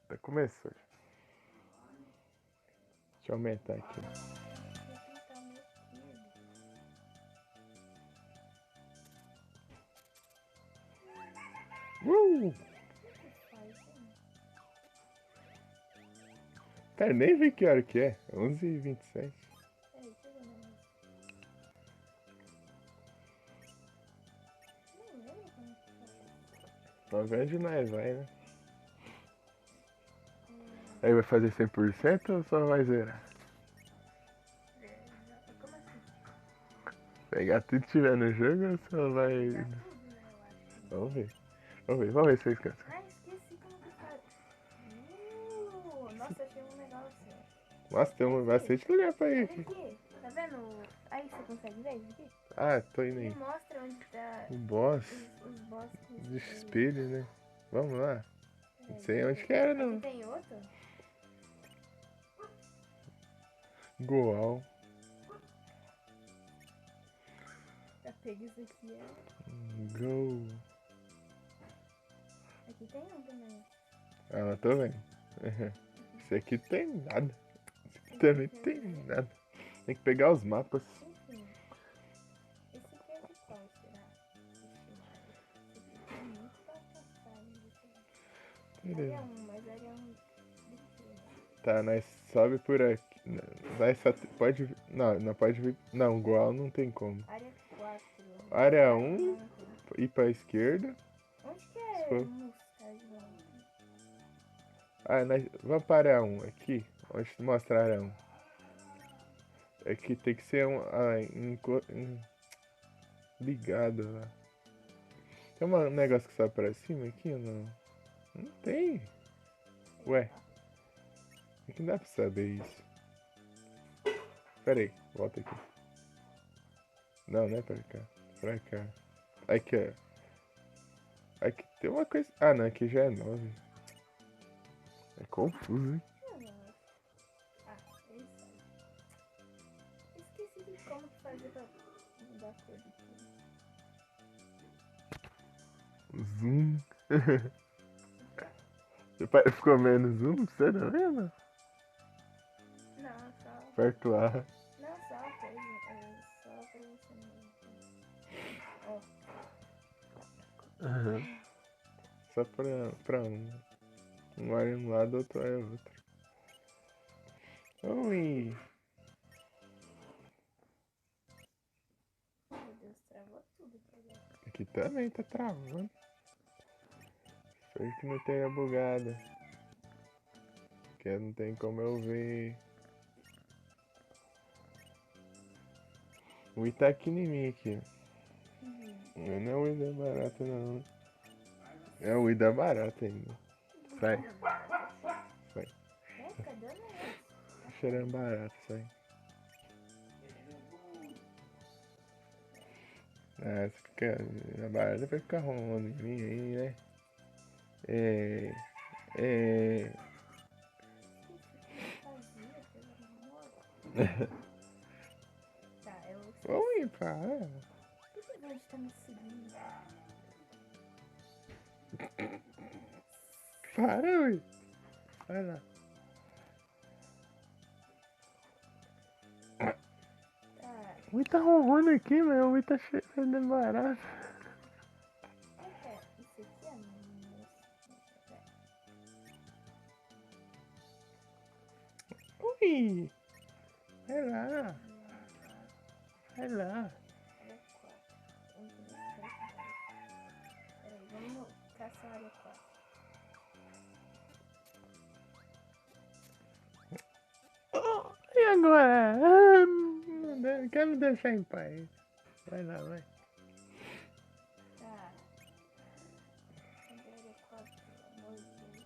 Tá, começou. Deixa eu aumentar aqui. Cara, nem vi que hora que é. 11h27. Ao invés de nós vai, né? Aí vai fazer 100% ou só vai zerar? Como assim? Pegar tudo que tiver no jogo ou só vai... Já tudo, né, eu acho. Vamos ver. Vamos ver se vocês cansam. Ah, esqueci como que faz. Nossa, achei um negócio. Nossa, tem bastante lugar pra ir Olha aqui. aqui, tá vendo? Aí você consegue ver isso aqui? Ah, tô indo Ele aí. mostra onde tá O boss os bosses. de espelho, né? Vamos lá. Não Peraí, sei onde deixa que eu ver. era, não. Aqui tem outro? Goal. Já pega isso aqui, é. Go. Aqui tem um também. Ah, não tô vendo. Esse aqui tem nada. Esse aqui também tem nada. Tem que pegar os mapas. Enfim. Esse aqui é de qual será? Estimável. Esse aqui tem muito pra passar, né? Deixa eu ver. Área 1, mas área 1 de quê? Tá, nós sobe por aqui. Nós só pode. Não, não pode vir. Não, Goal não tem como. Área 4. Área 1, ir pra esquerda. Onde que Se é for- Mustard? Ah, vamos para a área 1 aqui. Onde mostra a área 1. Aqui tem que ser ligado lá. Tem um negócio que sobe pra cima aqui ou não? Não tem. Ué, aqui não dá pra saber isso. Pera aí, volta aqui. Não, não é pra cá. Pra cá. Aqui, ó. Aqui tem uma coisa. Ah, não, aqui já é 9. É confuso, hein? Ah, isso aí. Esqueci de como que fazer pra mudar a cor de tudo. Zoom. Ficou menos zoom? Você não vendo? Não, só. Perto lá. Não, só coisa. É só pra você não. Ó. Só pra um. Um olha um lado, outro olha o outro. Oi. Meu Deus, travou tudo pra agora. Aqui também tá travando. Espero que não tenha bugada. Que não tem como eu ver. O I tá aqui em mim aqui. Não é o I da barata não. É o I da barata ainda. Sai. Sai. Cadê o negócio? Tá cheirando barato, sai. Ah, você fica. A barata vai ficar rolando em mim aí, né? É. É. Fazia, pelo amor. Tá, eu esqueci. Vamos ir pra ela. Por que o Verde tá me seguindo? Para, ui. Vai lá. Tá. O I tá ronrando aqui, meu. O I tá cheirando barato. Isso aqui é moça. Ui. Vai lá. Vai lá. Área 4. Peraí, vamos caçar a área 4. E agora? Ah, quer me deixar em paz. Vai lá, vai. Tá. Cadê a área 4, pelo amor de Deus?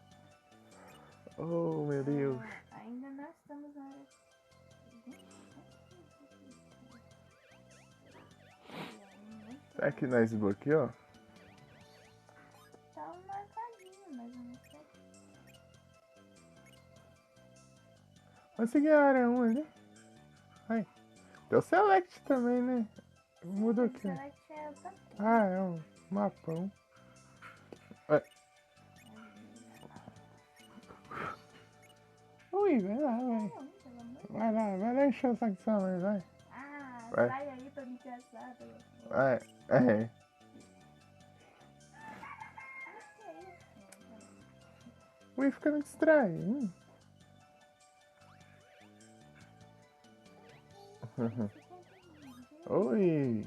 Oh, meu Deus. Ainda nós estamos na área. Será que nós desbloqueou? Tá um marcadinho, mas eu não sei. Vamos seguir a área 1 ali. Vai. Tem o Select também, né? Muda aqui. Select é outra coisa. Ah, é um mapão. Vai. Ui, vai lá, vai. Pelo amor de Vai lá encher o saco de sua mãe, vai. Ah, Vai. sai aí pra me caçar, pelo amor. Vai. Que é isso? Ui, fica me distrai. Oi.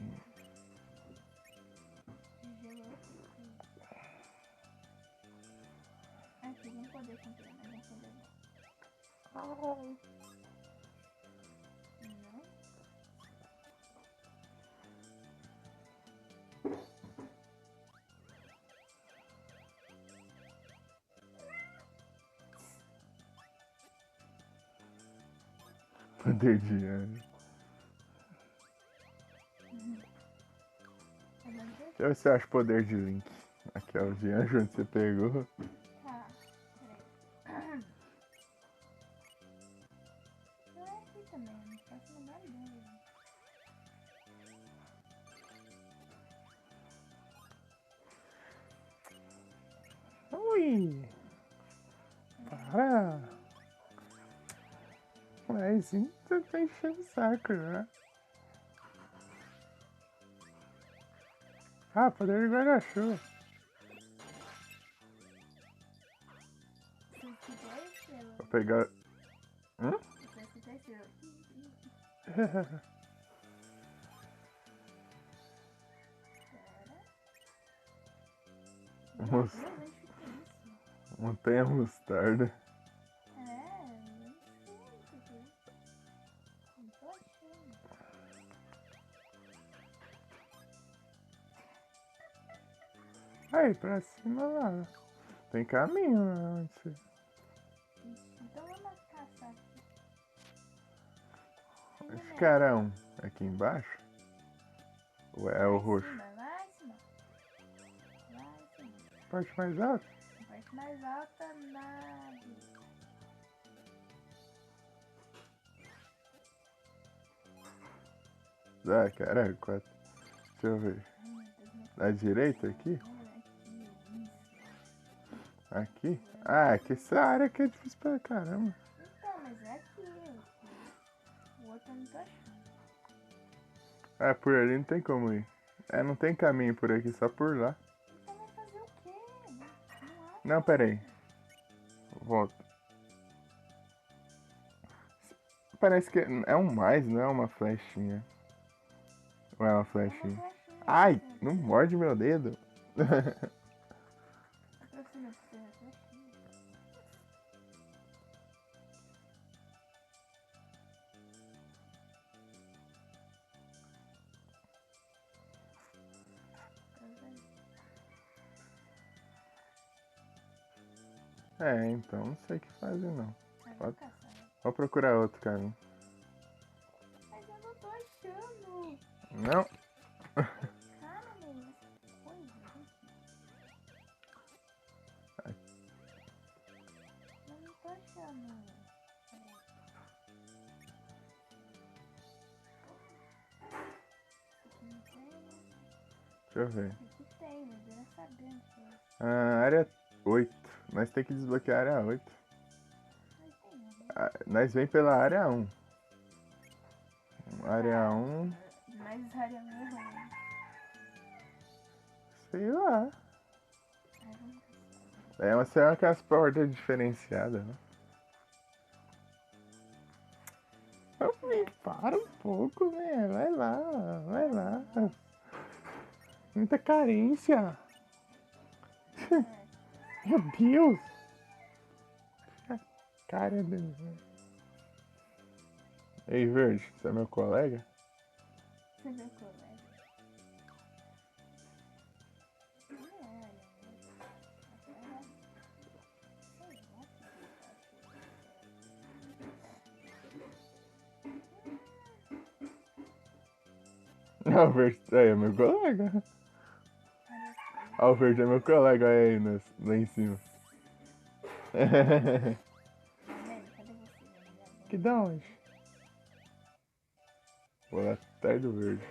Aqui, vamos poder comprar, mas vamos poder não. Ai. Não? Poder de anjo. Deixa eu ver se eu acho poder de Link. Aqui é o de anjo onde você pegou. Tá, peraí. Não é aqui também, não faço a menor ideia. Ui. Para. Mas sim, você tá enchendo o saco, né? Ah, poder de guarda-chuva. Se quiser, estrela. Vou pegar. Se quiser, estrela. Pera. Meu Deus, onde fica isso? Montanha mostarda. É, não sei o que é isso. Não tô achando. Aí, pra cima lá. Tem caminho lá onde você. Ixi, então vamos caçar aqui. Esse carão aqui embaixo? Ou é o roxo? Lá em cima. Lá em cima. Parte mais alta? A parte mais alta, nave. Ah, caralho, quatro. Deixa eu ver. Ai, meu Deus, meu Na direita aqui? Aqui, isso. Aqui? Ah, que essa área aqui é difícil pra caramba. Então, mas é aqui. O outro eu não tô achando. Ah, por ali não tem como ir. É, não tem caminho por aqui, só por lá. Então vai fazer o quê? Não acha. Não, pera aí. Volta. Parece que é um mais, não é uma flechinha. Ou é uma flechinha? Ai, não morde meu dedo. Aproxima pra você, flechinha. É, então não sei o que fazer não. Vamos caçar. Vou procurar outro caminho. Mas eu não tô achando. Não. Cara, meu, essa coisa, gente. Eu não tô achando. Aqui não tem. Deixa eu ver. Aqui tem, mas eu não sabia onde que é. Ah, área 8. Nós tem que desbloquear a área 8. Mas tem, né? Ah, nós vem pela área 1. Área 1. Mas área não é ruim. Sei lá. Ai, vamos caçar. É uma aquelas portas diferenciadas, né? Para um pouco, né? Vai lá, vai lá. Muita carência. Meu Deus. A cara dele. Ei, Verde, você é meu colega? Você viu colega? Não, o Verde é meu colega. Ah, o Verde é meu colega aí lá em cima. Que da onde? Vou lá atrás do Verde.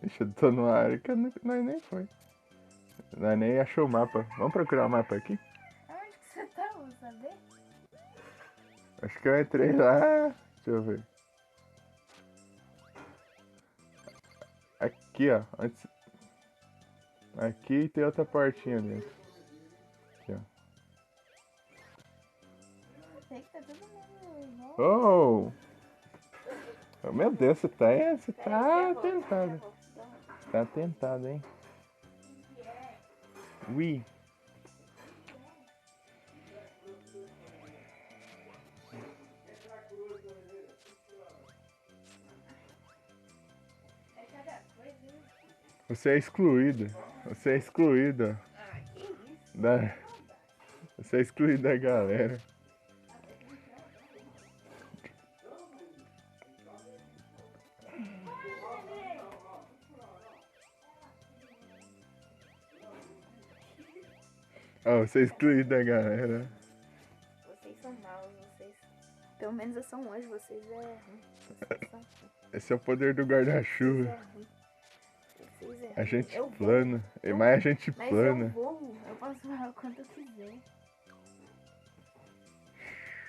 Ixi, eu tô numa área que nós nem foi. Nós nem achou o mapa. Vamos procurar o mapa aqui? Aonde que você tá, vou saber? Acho que eu entrei lá. Deixa eu ver. Aqui, ó. Antes... Aqui tem outra portinha dentro. Aqui, ó. Sei que tá todo mundo. Oh! Oh, meu Deus, você tá Já vou, tentado. já vou. Tá tentado, hein? Ui. É cada coisa, né? Você é excluído. Você é excluído. Ah, que isso? Da... Você é excluído da galera. Oh, você é excluído da galera. Vocês são maus, vocês. Pelo menos eu sou um anjo, vocês é ruim. Vocês são ruim. Esse é o poder do Vocês guarda-chuva. é ruim. Vocês é ruim. A gente Eu vou. plana. Eu- Mas a gente Mas plana. eu vou. Eu posso falar o quanto eu quiser.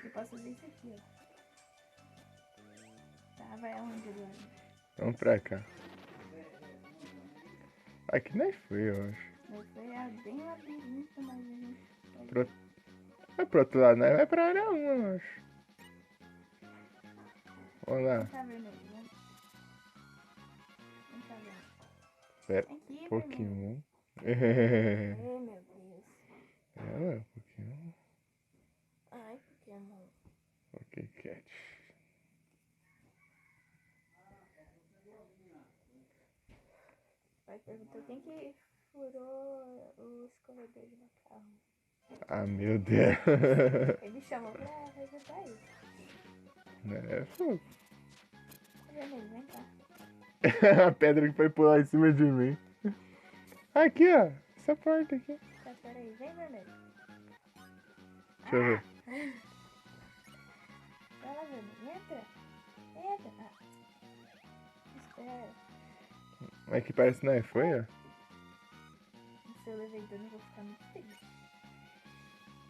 Eu posso fazer isso aqui, ó. Tá, vai aonde agora? Vamos pra cá. Aqui nem foi, eu acho. Mas foi bem labirinto, mas a gente. Pro... Vai pro outro lado, né? Vai pra área 1, eu acho. Vamos lá. Tá vermelho, né? Não tá vendo. Pera, Aqui, Pokémon. vermelho. Ai, meu Deus. Ela, Pokémon. Ai, Pokémon. Pokécat. Pai perguntou quem que furou o escorredor de macarrão. Ah, meu Deus. Ele me chamou pra ajudar isso. É, pô. Tá vermelho, vem cá. A pedra que foi pular em cima de mim. Aqui, ó. Essa porta aqui. Tá, peraí, vem vermelho. Deixa eu ver. Vai lá, vermelho. Entra. Entra. Ah. Espera. Mas que parece não é, foi, ó. Se eu levei dano, eu vou ficar muito feliz.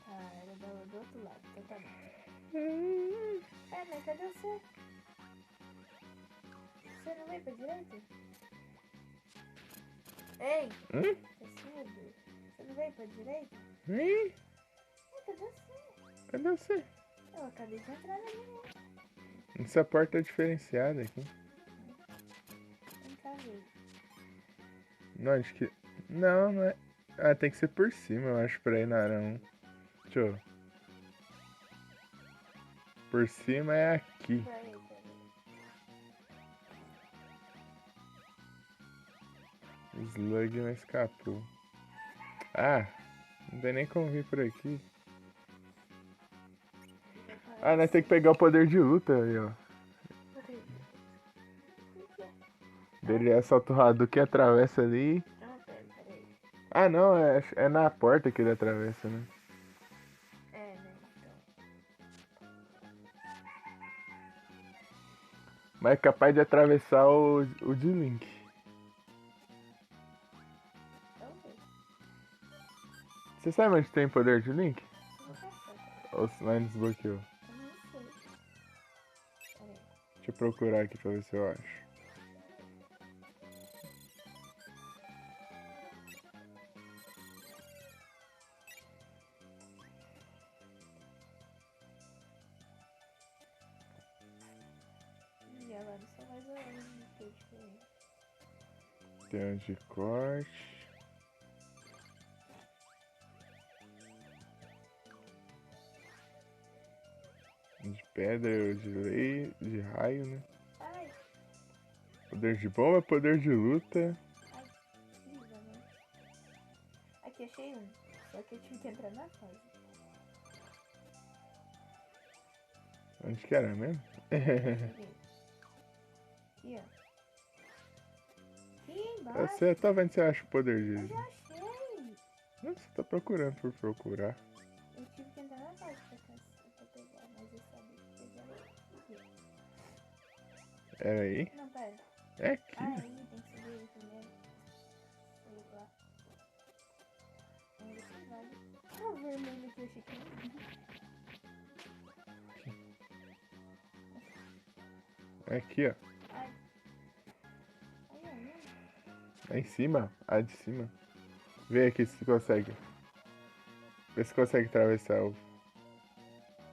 Tá, era do outro lado. Então tá bom. Mas cadê você? Você não veio pra direita? Ei! Hum? Tá surdo? Você não veio pra direita? Ih, Cadê você? cadê você? Eu acabei de entrar na minha. Essa porta é diferenciada aqui. Vem cá ver. Não, acho que... Não, não é... Ah, tem que ser por cima, eu acho, pra ir na área 1. Deixa eu... Por cima é aqui. Vai, vai. Slug não escapou. Ah, não tem nem como vir por aqui. Ah, nós tem que pegar o poder de luta aí, ó. Dele é solta o Hadouken que atravessa ali. Ah, peraí. Ah, não, é na porta que ele atravessa, né? É, né? Então. Mas é capaz de atravessar o de Link. Talvez. Você sabe onde tem poder de Link? Não tá certo. Ou se lá desbloqueou? Eu não sei. Peraí. Deixa eu procurar aqui pra ver se eu acho. E agora só mais um que é diferente. Tem um de corte. De pedra, de lei, de raio, né? Ai, Poder de bomba, poder de luta. liga, né? Aqui, achei um. Só que eu tive que entrar na fase. Onde que era mesmo? Cheguei. Aqui, ó. Aqui embaixo. Você tá vendo se eu acho o poder Eu de. já achei. Não, você tá procurando por procurar. Eu tive que entrar na fase pra pegar, mas eu sabia que pegava aqui. Era aí? Não, pera. É aqui. Ah, aí tem que subir ele primeiro. Sei lá. Vamos ver se vale. Ah, o vermelho aqui, eu achei que não vi. Aqui, ó. Ai. Ai, ai, Lá em cima. A de cima. Vê aqui se você consegue. Vê se consegue atravessar o...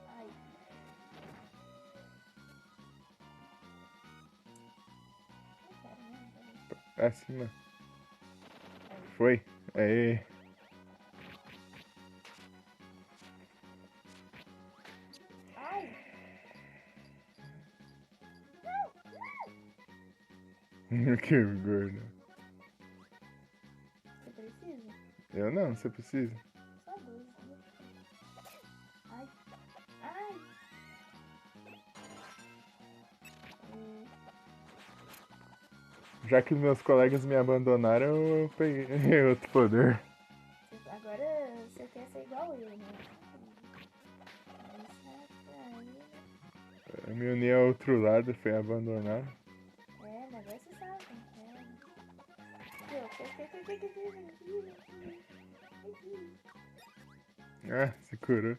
ai. Não quero, não. Peraí. Acima. Foi. Aê. Ai. Que gordo. Você precisa? Eu não, você precisa. Só dois. Né? Ai. Ai. Já que meus colegas me abandonaram, eu peguei outro poder. Agora você quer ser igual eu, né? Aí. Eu me uni ao outro lado, fui abandonado. É, mas agora você sabe. Ah, se curou.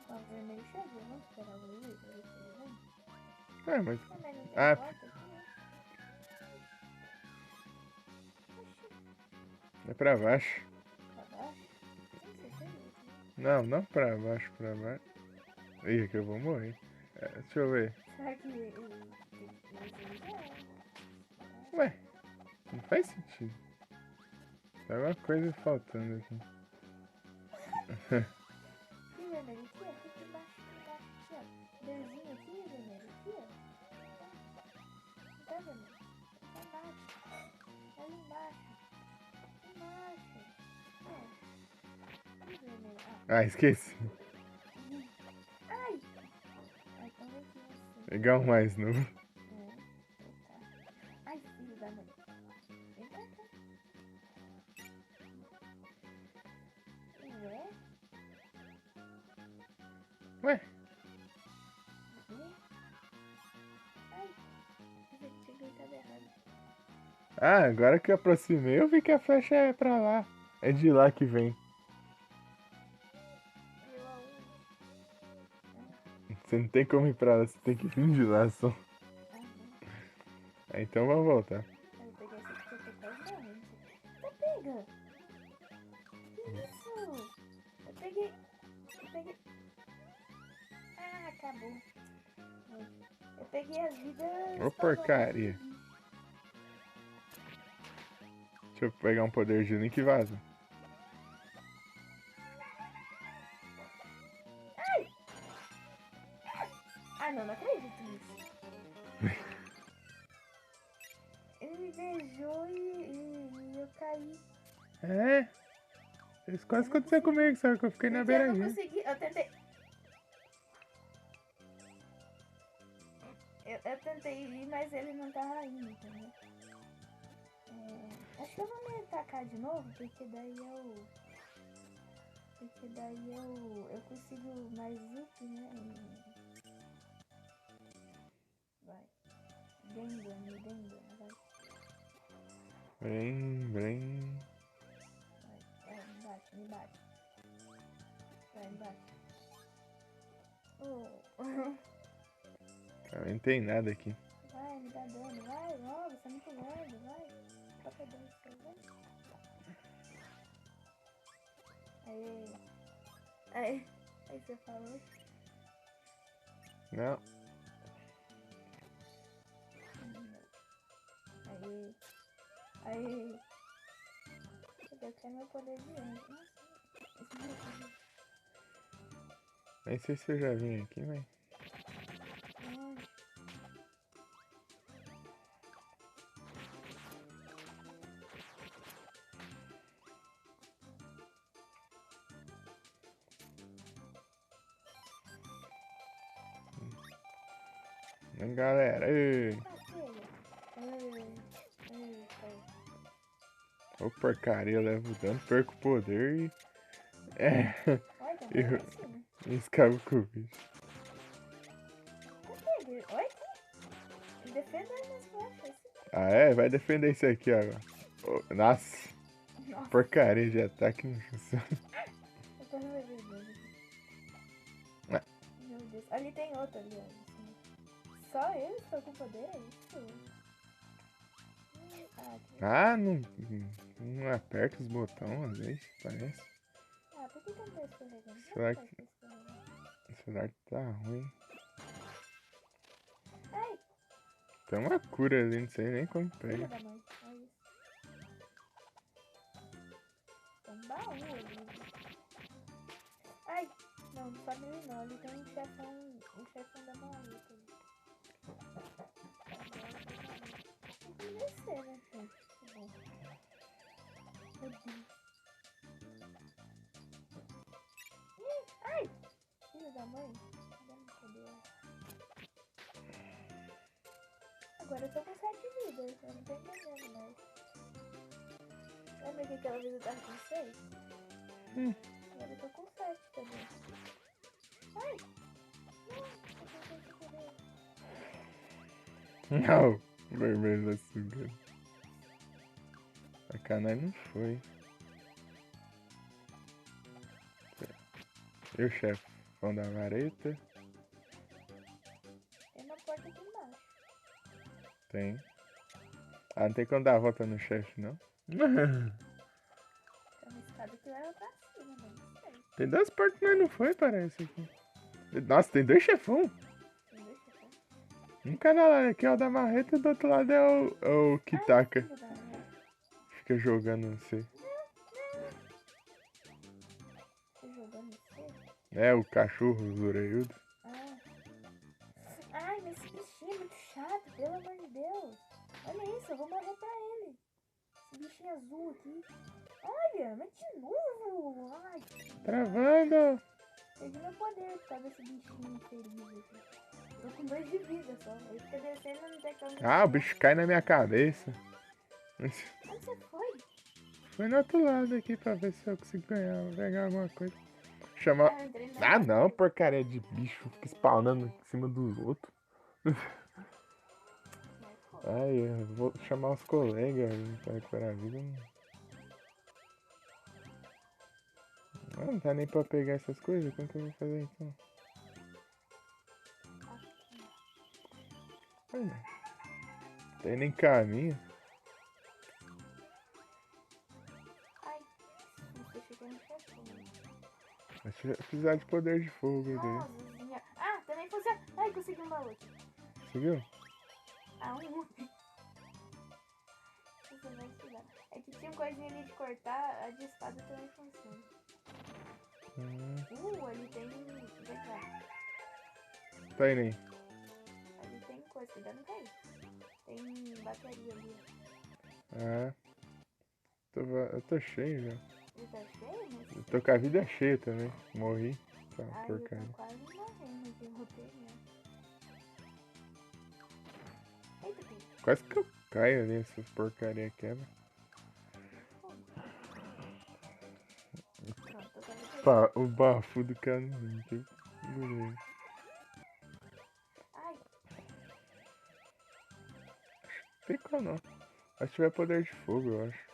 Ó, o vermelho chegou, vamos esperar o vermelho pra ver se ele vem. Ah, mas... Ah, mas não tem Ah, porta aqui, né? é pra baixo. Pra baixo? Tem certeza? Não, não pra baixo, pra baixo. Ih, que eu vou morrer. É, deixa eu ver. Será que ele já Ué, não faz sentido. Tem alguma coisa faltando aqui. Aqui, vermelho, aqui, ó. Aqui embaixo, aqui, ó. Desenho aqui, vermelho, aqui, ó. Tá, vermelho? Tá embaixo. Ali embaixo. Embaixo. Ó. Aqui, vermelho. Ah, esqueci. Ai! Ai, então vem aqui você. Pegar o mais novo. É. Tá. Ai, filho da mãe. Vem pra cá. Ué? Ué, Ai, eu tinha gritado errado. ah, agora que eu aproximei, eu vi que a flecha é pra lá. É de lá que vem. Eu aonde? Você não tem como ir pra lá, você tem que vir de lá só. Ah, não. Ah, então vamos voltar. Eu peguei esse aqui que eu tô quase morrendo. Tá pega! Que isso? Eu peguei. Ah, acabou. Eu peguei as vidas. Ô porcaria. Deixa eu pegar um poder de Link e vaza. Ah, não acredito nisso. Ele me beijou e eu caí. É? Isso quase aconteceu comigo, sabe? Que eu fiquei na Porque eu não beiradinha. consegui. Eu tentei. Eu tentei ir, mas ele não tava indo, entendeu? Acho que eu vou me atacar de novo, porque daí eu. Eu consigo mais up, né? Vai. Bem dano, vai. Vem. Vai, me bate. Vai, me bate. Oh. Cara, não tem nada aqui. Vai, me dá dano, vai, logo, você é muito gordo, vai. Toca dano, vai. Aí você falou. Não. Aí. Eu quero meu poder de anjo. Nem sei se eu já vim aqui, mas... Galera, ei. Ô porcaria, eu levo dano, perco o poder e... É... E escavo com o bicho. Oi? Defenda as minhas flechas. Ah é? Vai defender isso aqui agora. Oh, nossa. Nossa, Porcaria de ataque não funciona. eu tô revendo ele. Ué. Meu Deus. Ali tem outro ali, ó. Assim. Só ele está com poder? É isso? Que... Ah, não aperta os botões às vezes, parece. por que não tá escorregando? Será Tá que escorregando. o celular tá ruim? Ai, Tem uma cura ali, não sei nem como filha pega. da mãe. Olha isso. Tem um baú ali. Ai, não sobe ali não. Ali tem um chefão da maleta. Tem que descer, né, gente? Que bom. Meu Deus. Ai! Filho da mãe. Cadê meu poder? Agora eu tô com 7 vidas. Eu não tô entendendo mais. Lembra que aquela vez eu tava com 6? Agora eu tô com 7 também. Ai! Não! Eu tentei correr. Não, o vermelho tá sugando. A canais não foi. E o chefão da vareta? Tem uma porta aqui embaixo. Tem. Ah, não tem como dar a volta no chefe, não? Tem uma escada que leva pra cima, mas não sei. Tem 2 portas, mas não foi, parece aqui. Nossa, tem 2 chefão. Não deixa eu ver. Um cara lá, aqui é o da marreta e do outro lado é o que taca. Filho da mãe. Fica jogando você. Tô jogando você? É, o cachorro, os orelhudos. Ai, mas esse bichinho é muito chato, pelo amor de Deus. Olha isso, eu vou morrer pra ele. Esse bichinho azul aqui. Olha, mas de novo. Ai, Travando! perdi meu poder por causa desse bichinho infeliz aqui. Tô com 2 de vida só. Ele fica descendo e não tem como. Ah, o bicho cai na minha cabeça. Onde você foi? Foi no outro lado aqui pra ver se eu consigo ganhar, pegar alguma coisa. Chamar. Eu entrei no Ah, negócio. não, porcaria de bicho. Fica spawnando em cima dos outros. Ai, eu vou chamar os colegas pra recuperar a vida. Não dá nem pra pegar essas coisas. Como que eu vou fazer então? Olha, tem nem caminho. Ai, não tô chegando no chefão. Mas precisar de poder de fogo dele. Nossa, ah, também funciona. Ai, consegui um baú aqui. Você viu? Ah, um. Você vai estudar. É que tinha coisinha ali de cortar, a de espada também funciona. Ali tem. Vem cá. Tá indo aí. Ali tem coisa, cuidado não cair. Tem bateria ali. Ah. Eu tô cheio já. Ele tá cheio, mas. Eu tô com a vida cheia também. Morri. Tá, Ai, porcaria. eu tô quase morrendo de roteiro. Eita, filho. Quase que eu caio ali, essas porcaria quebra. Pronto, tô quase O bafo do caminho. Que bonito. Ai, Tem como não. Mas tiver poder de fogo, eu acho.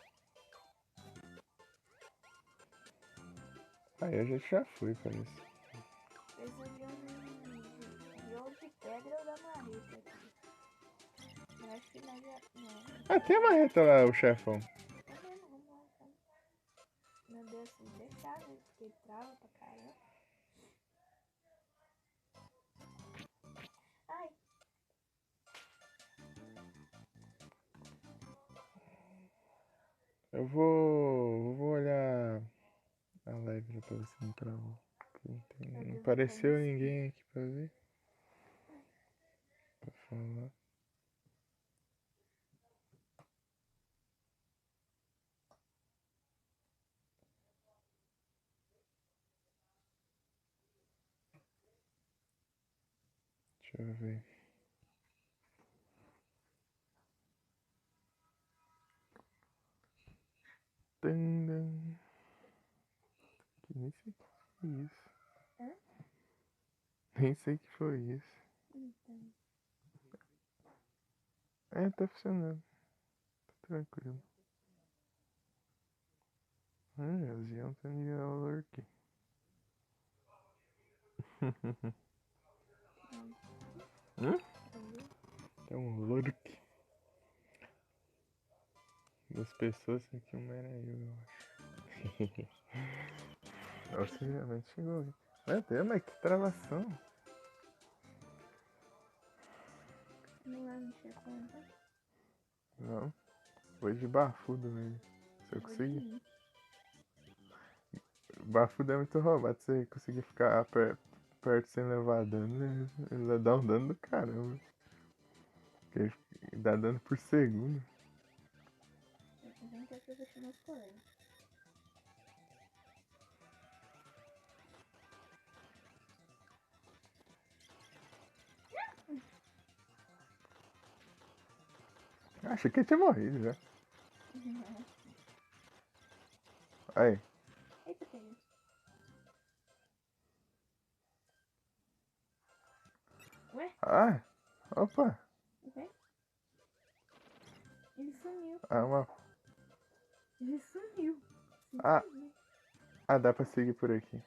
Aí a gente já foi, parece. preciso de ouro de pedra ou da marreta aqui. Eu acho que nós já. Não. Ah, tem a marreta lá, o chefão. Tá vendo? Vamos lá, então. Meu Deus, se deixar, né? Porque trava pra caramba. Ai, Vou olhar a live pra ver se não travou. Não apareceu ninguém aqui pra ver. Pra falar. Deixa eu ver. Tandam. Que nem sei que foi isso. Hã? Nem sei que foi isso. então. É, tá funcionando. Tá tranquilo. Eles iam ter lurk. Hum? Tem um lurk. 2 pessoas aqui, uma era eu acho. Nossa, realmente chegou aqui. Meu Deus, mas que travação. Não vai mexer com ela. Não. Foi de bafudo mesmo. Se eu conseguir. Bafudo é muito roubado. Se você conseguir ficar perto sem levar dano, ele vai dar um dano do caramba. Porque ele dá dano por segundo. Eu também quero que eu deixe meus colegas. Achei que ele tinha morrido já. Aí. Eita, pega. Ué? Ah, opa. Ué? Ele sumiu. Uma... Ele sumiu. Ah. Simplesmente. Dá pra seguir por aqui.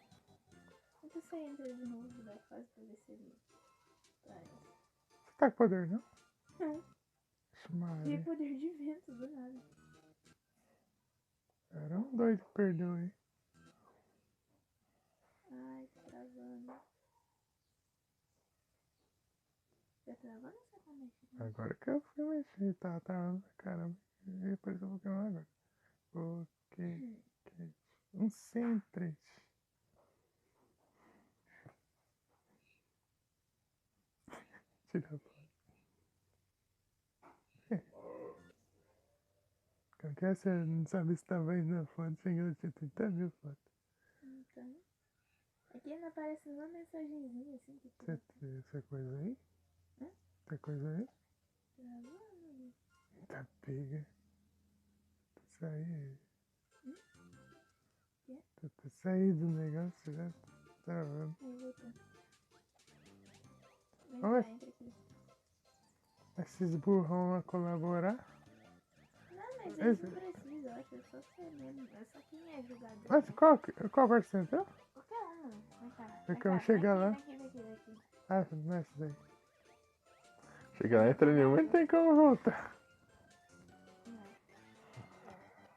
Então você entra de novo da fase pra ver se ele traz. Você tá com poder, não? Não. Tinha poder de vento do nada. Era um doido que perdeu aí. Ai, tá travando. Tá travando ou você tá mexendo? Agora que eu fui mexer, tá travando pra caramba. E apareceu um Pokémon agora. Um Sentret. Tira a foto. Como que é? Você não sabe se tá vendo na foto? Chegou a ter 30 mil fotos. Então. Aqui não aparece uma mensagenzinha assim que Você tem essa coisa aí? Hã? Tem coisa aí? Travando. Tá pega. Isso aí. Quê? Tá saindo do negócio já. Tá travando. Voltou. Oi? Entra aqui. Esses burrão a colaborar? Não, mas eles não precisam, eu acho. É só você mesmo. É só quem é jogador. Mas qual parte você entrou? Qualquer um. Vem cá. Porque eu chegar lá. Vem aqui. Não é isso daí. Chega lá, entra nenhuma e não tem como voltar.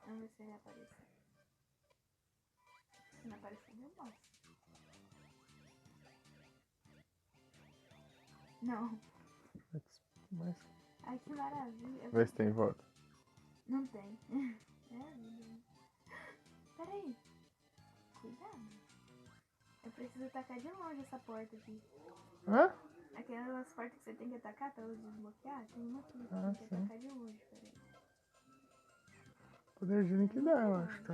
Vamos ver se ele apareceu. Se não aparecer, eu mostro. Não. Mas... Ai, que maravilha. Vê se tem volta. Não tem. É a vida. Peraí. Cuidado. Eu preciso atacar de longe essa porta aqui. Hã? Aquelas portas que você tem que atacar pra desbloquear, tem uma aqui que Ah, tem que sim. atacar de longe, peraí. Poder de liquidar, eu acho. Tá?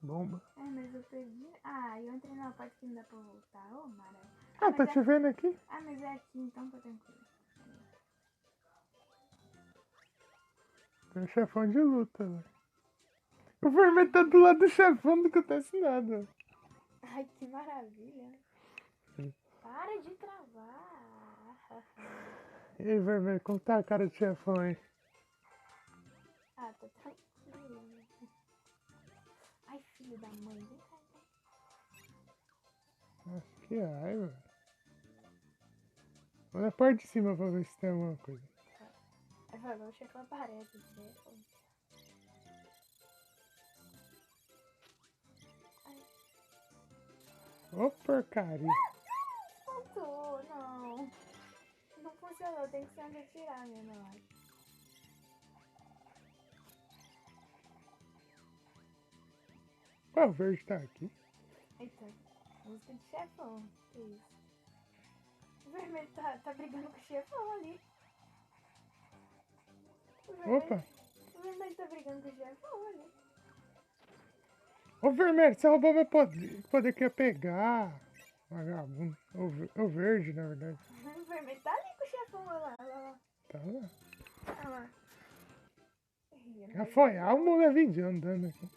Bomba. É, mas eu perdi. Ah, eu entrei numa parte que não dá pra voltar. Ô, maravilha. Ah, tá te vendo aqui? Ah, mas é aqui, então tá tranquilo. Tem um chefão de luta, velho. O vermelho tá do lado do chefão, não acontece nada. Ai, que maravilha. Para de travar. E aí, vermelho, como tá a cara de chefão aí? Ah, tá tranquilo. Ai, filho da mãe, vem cá então. Nossa, que raiva. Vou na parte de cima pra ver se tem alguma coisa. Aí vai, o chefão aparece, né? Ô, porcaria. Faltou, não. Não funcionou, tem que ser onde atirar mesmo, eu acho. Ah, o verde tá aqui. Eita, música de chefão. Que isso? O vermelho tá brigando com o chefão ali. Opa. O vermelho tá brigando com o chefão ali. Ô, vermelho, você roubou meu poder que ia pegar. Vagabundo. O verde, na verdade. O vermelho tá ali com o chefão, olha lá. Tá lá. Olha lá. Já foi, a mulher vídeo andando aqui.